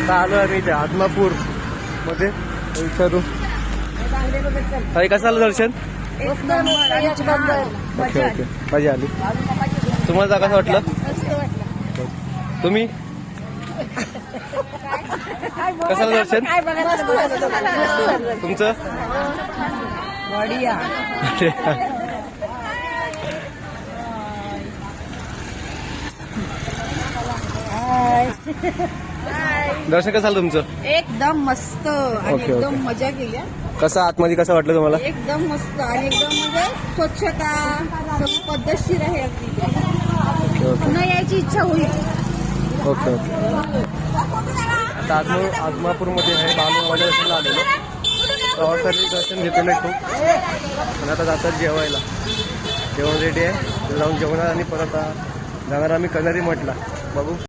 आता आलो आम्ही इथे आदमापूर मध्ये. विचारू ताई कसं आलं दर्शन? ओके ओके मजा आली. तुम्हाला कसं वाटलं? तुम्ही कसं आलं दर्शन तुमचं? दर्शन कसं आलं तुमचं? एकदम मस्त आणि ओके, एकदम ओके. मजा केली. कसं आतमध्ये कसं वाटलं तुम्हाला? एकदम मस्त आणि एकदम म्हणजे स्वच्छता सगळं पद्धतशीर आहे अगदी. ओके ओके पुन्हा यायची इच्छा होईल. Okay okay. आता आदमापूरमध्ये आहे बालूमामाच्या दर्शनला आलेलो. प्रवासाने दर्शन घेतलेलं आहे खूप. पण आता जातात जेवायला. जेवण रेडी आहे. जाऊन जेवणार आणि परत जाणार आम्ही कन्हेरी मठला. बघू.